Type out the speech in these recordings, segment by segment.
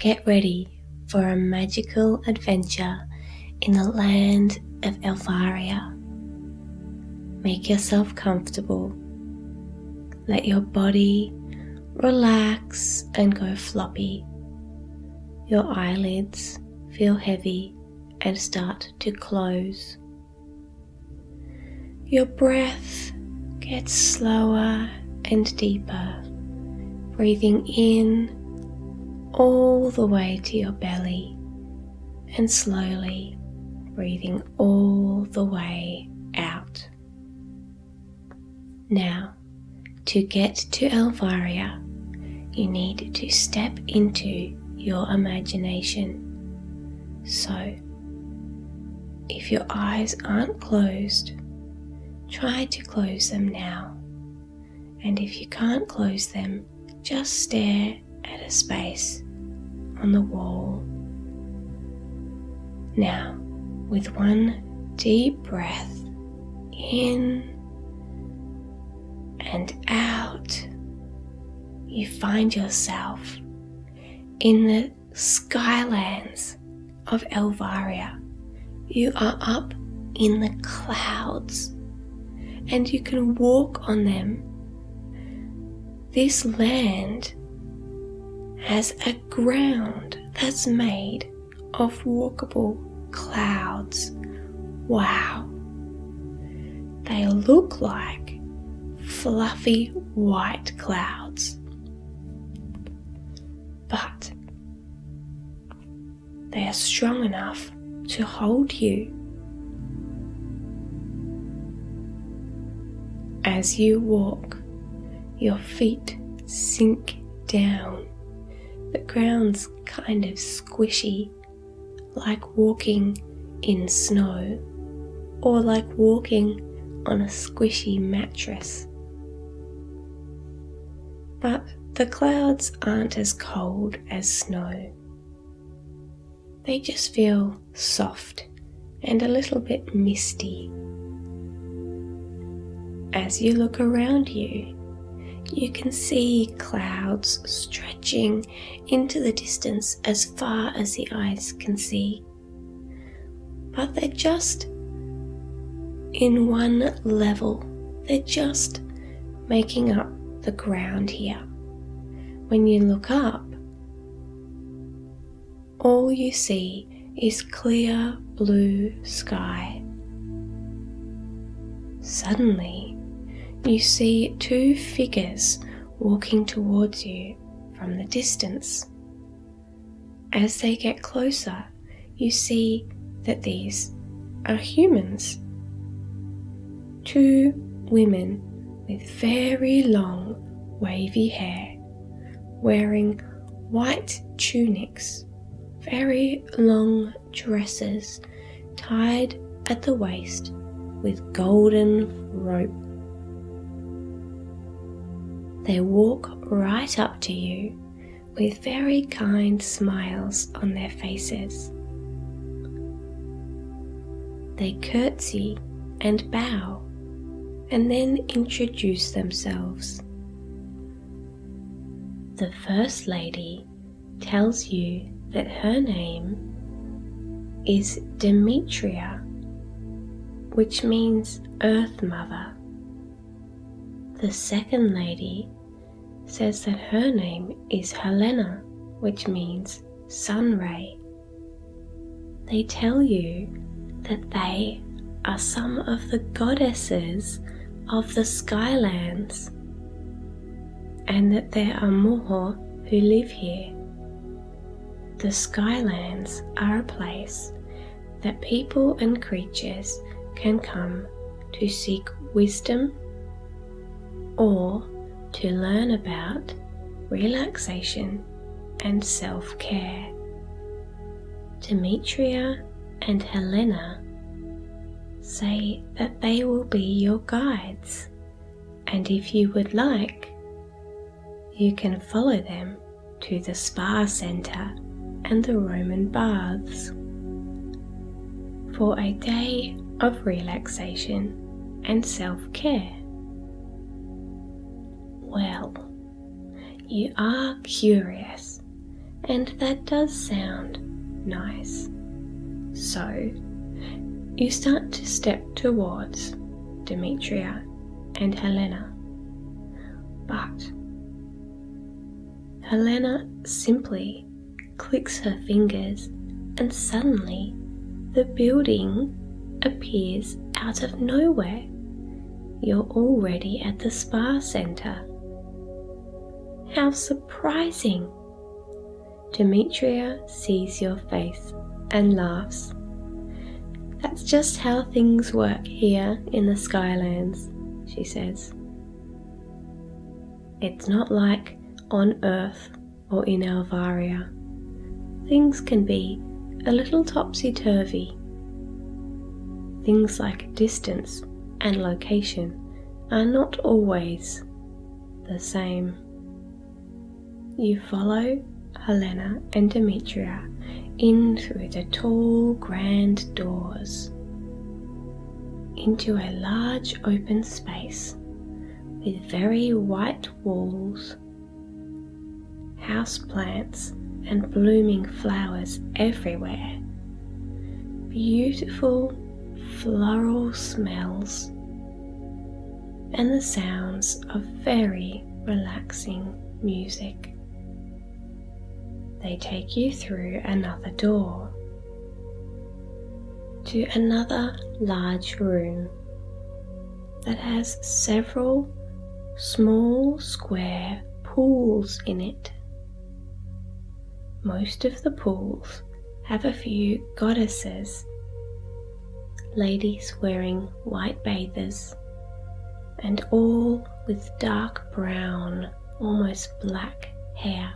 Get ready for a magical adventure in the land of Elvaria. Make yourself comfortable. Let your body relax and go floppy. Your eyelids feel heavy and start to close. Your breath gets slower and deeper, breathing in all the way to your belly and slowly breathing all the way out. Now, to get to Elvaria, you need to step into your imagination. So, if your eyes aren't closed, try to close them now. And if you can't close them, just stare at a space on the wall. Now, with one deep breath in and out, you find yourself in the Skylands of Elvaria. You are up in the clouds and you can walk on them. This land has a ground that's made of walkable clouds. Wow! They look like fluffy white clouds, but they are strong enough to hold you. As you walk, your feet sink down. The ground's kind of squishy, like walking in snow or like walking on a squishy mattress. But the clouds aren't as cold as snow. They just feel soft and a little bit misty. As you look around you, you can see clouds stretching into the distance as far as the eyes can see. But they're just in one level. They're just making up the ground here. When you look up, all you see is clear blue sky. Suddenly, you see two figures walking towards you from the distance. As they get closer, you see that these are humans. Two women with very long, wavy hair, wearing white tunics, very long dresses tied at the waist with golden rope. They walk right up to you with very kind smiles on their faces. They curtsy and bow and then introduce themselves. The First Lady tells you that her name is Demetria, which means Earth Mother. The Second Lady says that her name is Helena, which means Sun Ray. They tell you that they are some of the goddesses of the Skylands, and that there are more who live here. The Skylands are a place that people and creatures can come to seek wisdom or to learn about relaxation and self-care. Demetria and Helena say that they will be your guides, and if you would like, you can follow them to the spa centre and the Roman baths for a day of relaxation and self-care. Well, you are curious and that does sound nice. So you start to step towards Demetria and Helena, but Helena simply clicks her fingers and suddenly the building appears out of nowhere. You're already at the spa centre. How surprising! Demetria sees your face and laughs. That's just how things work here in the Skylands, she says. It's not like on Earth or in Elvaria. Things can be a little topsy-turvy. Things like distance and location are not always the same. You follow Helena and Demetria in through the tall, grand doors into a large open space with very white walls, houseplants and blooming flowers everywhere, beautiful floral smells, and the sounds of very relaxing music. They take you through another door to another large room that has several small square pools in it. Most of the pools have a few goddesses, ladies wearing white bathers, and all with dark brown, almost black hair.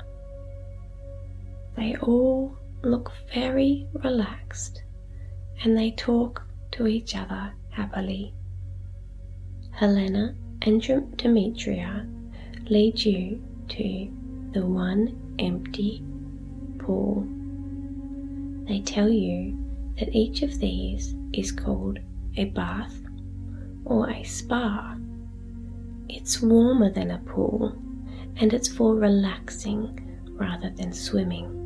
They all look very relaxed and they talk to each other happily. Helena and Demetria lead you to the one empty pool. They tell you that each of these is called a bath or a spa. It's warmer than a pool and it's for relaxing rather than swimming.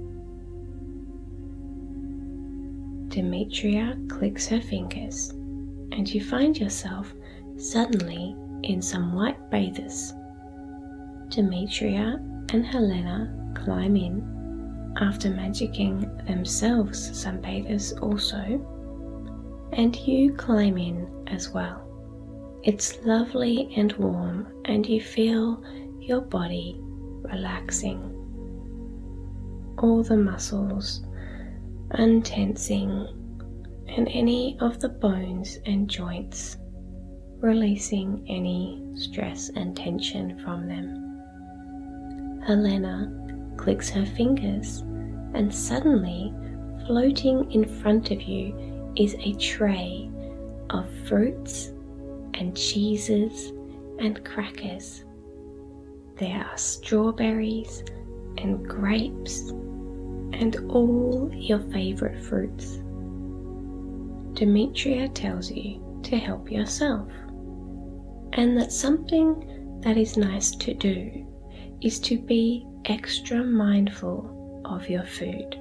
Demetria clicks her fingers and you find yourself suddenly in some white bathers. Demetria and Helena climb in, after magicking themselves some bathers also, and you climb in as well. It's lovely and warm and you feel your body relaxing. All the muscles untensing and any of the bones and joints releasing any stress and tension from them. Helena clicks her fingers and suddenly floating in front of you is a tray of fruits and cheeses and crackers. There are strawberries and grapes and all your favourite fruits. Demetria tells you to help yourself, and that something that is nice to do is to be extra mindful of your food.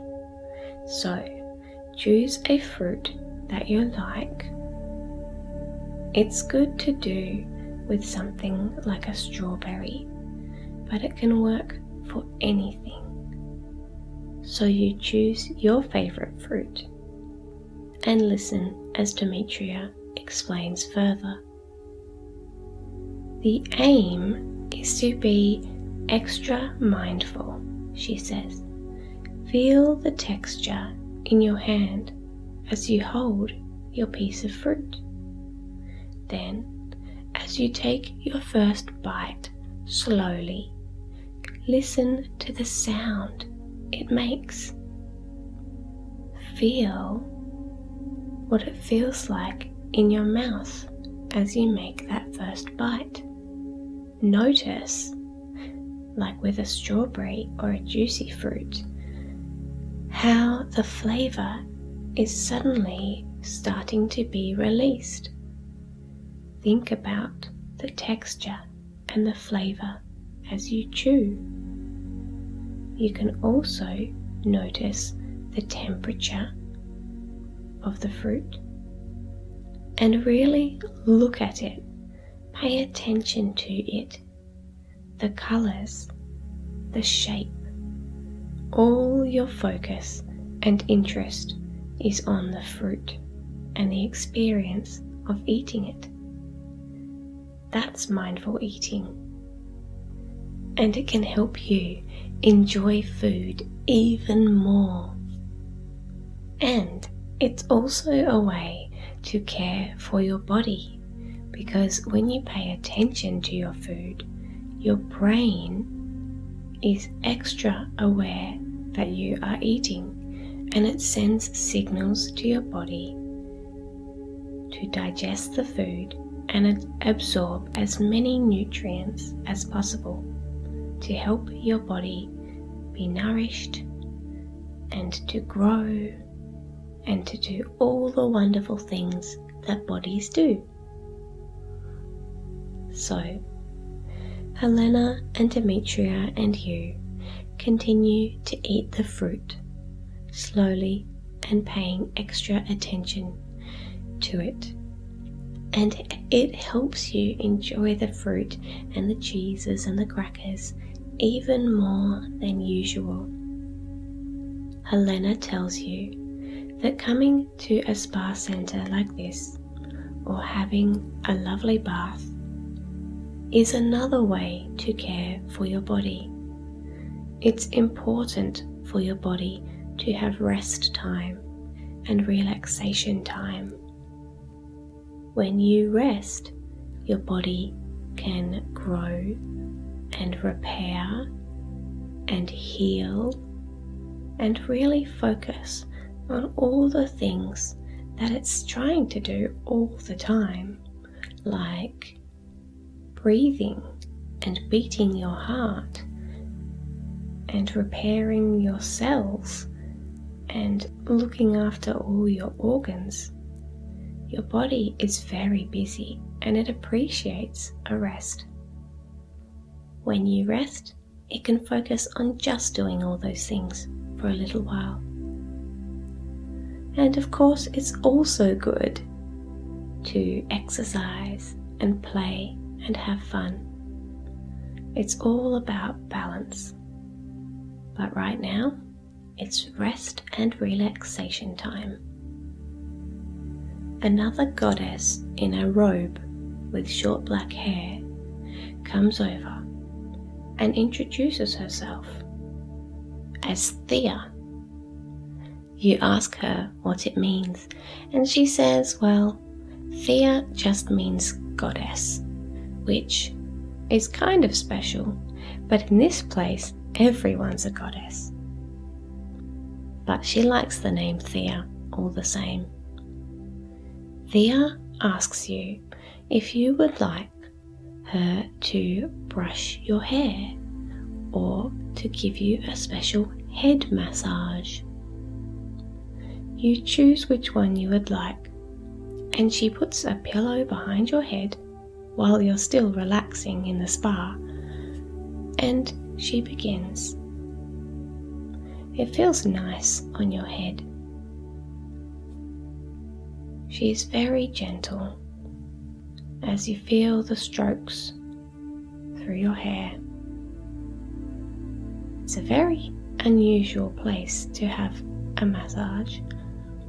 So choose a fruit that you like. It's good to do with something like a strawberry, but it can work for anything. So you choose your favourite fruit and listen as Demetria explains further. The aim is to be extra mindful, she says. Feel the texture in your hand as you hold your piece of fruit. Then, as you take your first bite slowly, listen to the sound it makes. Feel what it feels like in your mouth as you make that first bite. Notice, like with a strawberry or a juicy fruit, how the flavour is suddenly starting to be released. Think about the texture and the flavour as you chew. You can also notice the temperature of the fruit and really look at it. Pay attention to it, the colours, the shape. All your focus and interest is on the fruit and the experience of eating it. That's mindful eating, and it can help you enjoy food even more. And it's also a way to care for your body, because when you pay attention to your food, your brain is extra aware that you are eating, and it sends signals to your body to digest the food and absorb as many nutrients as possible to help your body be nourished and to grow and to do all the wonderful things that bodies do. So, Helena and Demetria and you continue to eat the fruit slowly and paying extra attention to it. And it helps you enjoy the fruit and the cheeses and the crackers even more than usual. Helena tells you that coming to a spa centre like this, or having a lovely bath, is another way to care for your body. It's important for your body to have rest time and relaxation time. When you rest, your body can grow and repair and heal and really focus on all the things that it's trying to do all the time, like breathing and beating your heart and repairing your cells and looking after all your organs. Your body is very busy and it appreciates a rest. When you rest, it can focus on just doing all those things for a little while. And of course, it's also good to exercise and play and have fun. It's all about balance. But right now, it's rest and relaxation time. Another goddess in a robe with short black hair comes over and introduces herself as Thea. You ask her what it means, and she says, well, Thea just means goddess, which is kind of special, but in this place, everyone's a goddess. But she likes the name Thea all the same. Thea asks you if you would like her to brush your hair or to give you a special head massage. You choose which one you would like, and she puts a pillow behind your head while you're still relaxing in the spa, and she begins. It feels nice on your head. She is very gentle as you feel the strokes through your hair. It's a very unusual place to have a massage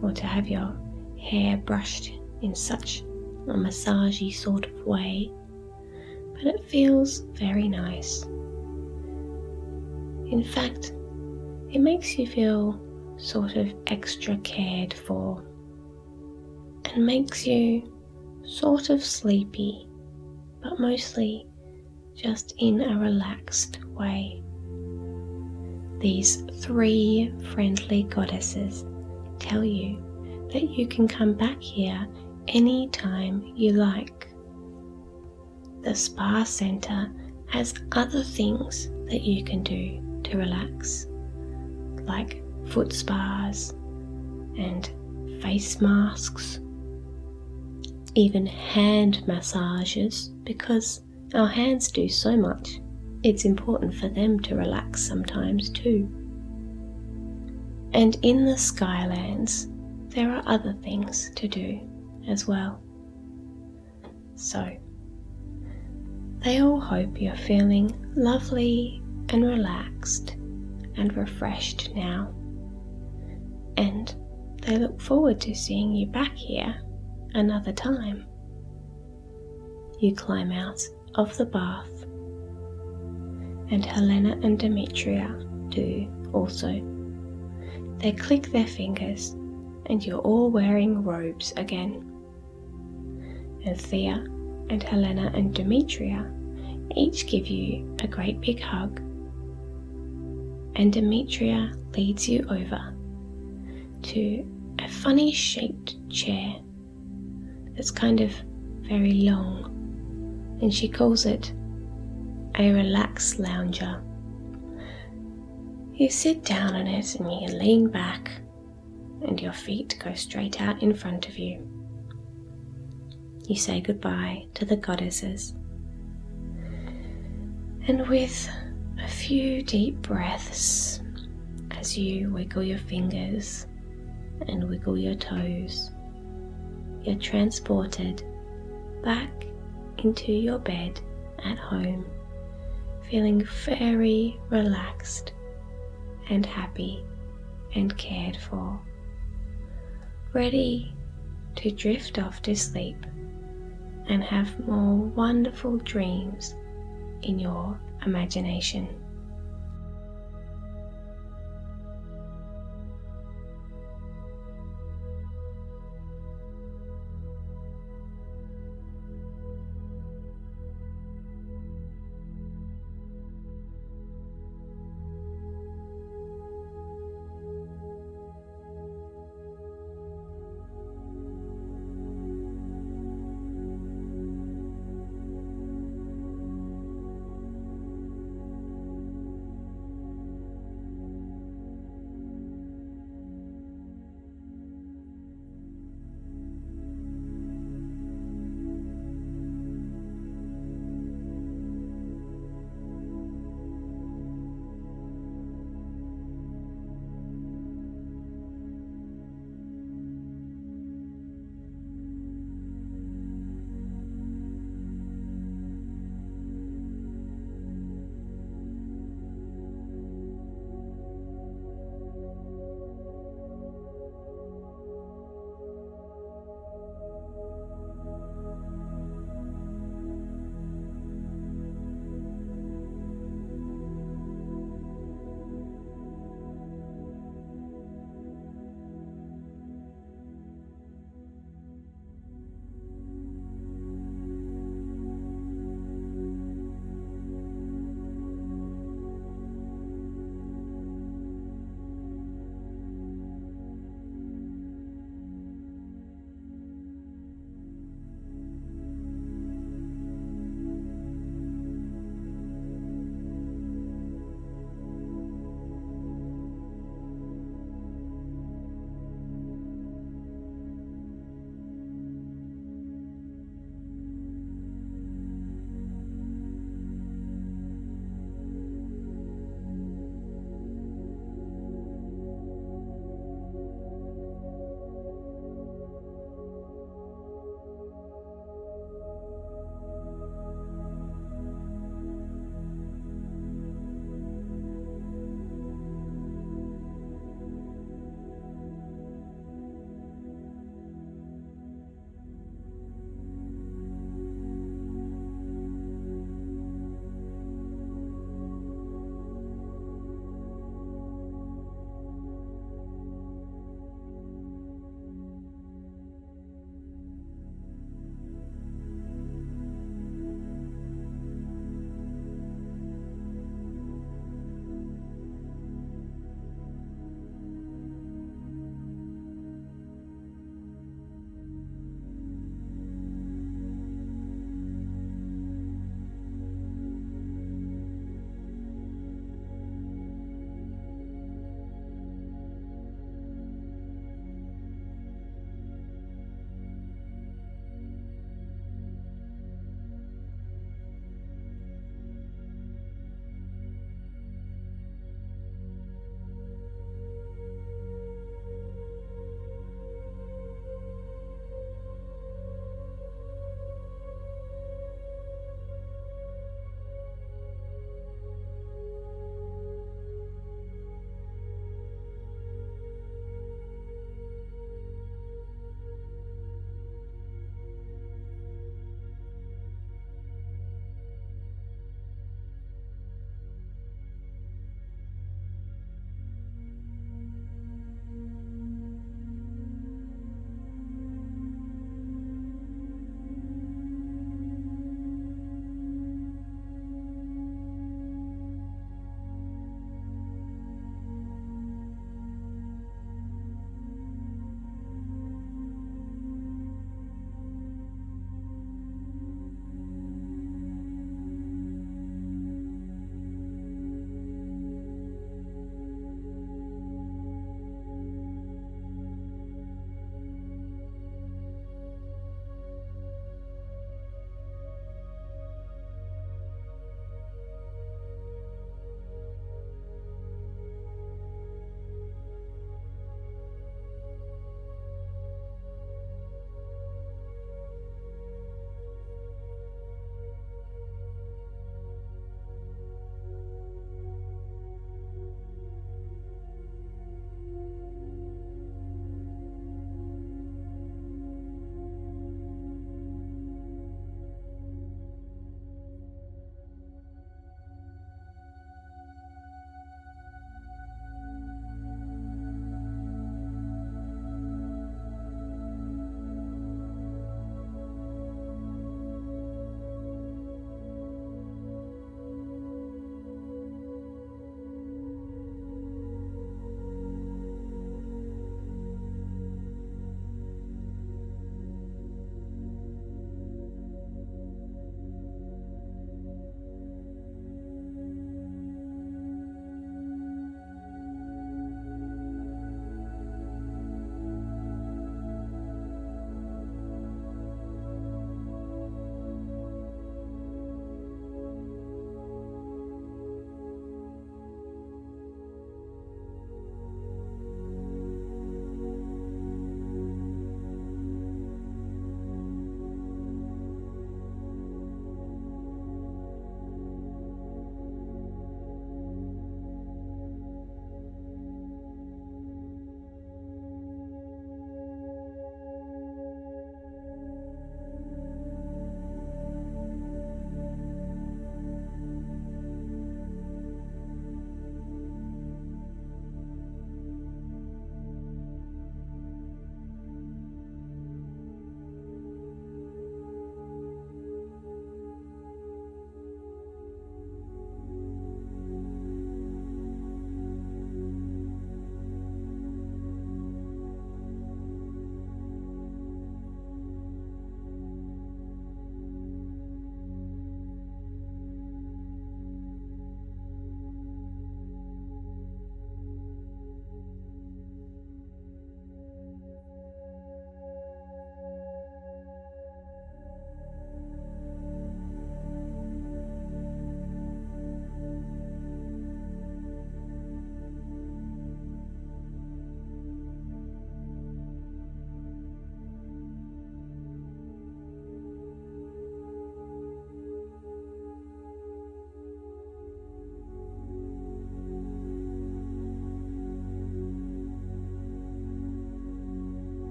or to have your hair brushed in such a massagey sort of way, but it feels very nice. In fact, it makes you feel sort of extra cared for and makes you sort of sleepy, but mostly just in a relaxed way. These 3 friendly goddesses tell you that you can come back here anytime you like. The spa centre has other things that you can do to relax, like foot spas and face masks, even hand massages, because our hands do so much. It's important for them to relax sometimes too. And in the Skylands, there are other things to do as well. So, they all hope you're feeling lovely and relaxed and refreshed now. And they look forward to seeing you back here another time. You climb out of the bath, and Helena and Demetria do also. They click their fingers, and you're all wearing robes again. And Thea and Helena and Demetria each give you a great big hug, and Demetria leads you over to a funny shaped chair that's kind of very long, and she calls it a relaxed lounger. You sit down on it and you lean back, and your feet go straight out in front of you. You say goodbye to the goddesses, and with a few deep breaths, as you wiggle your fingers and wiggle your toes, you're transported back into your bed at home, feeling very relaxed and happy and cared for, ready to drift off to sleep and have more wonderful dreams in your imagination.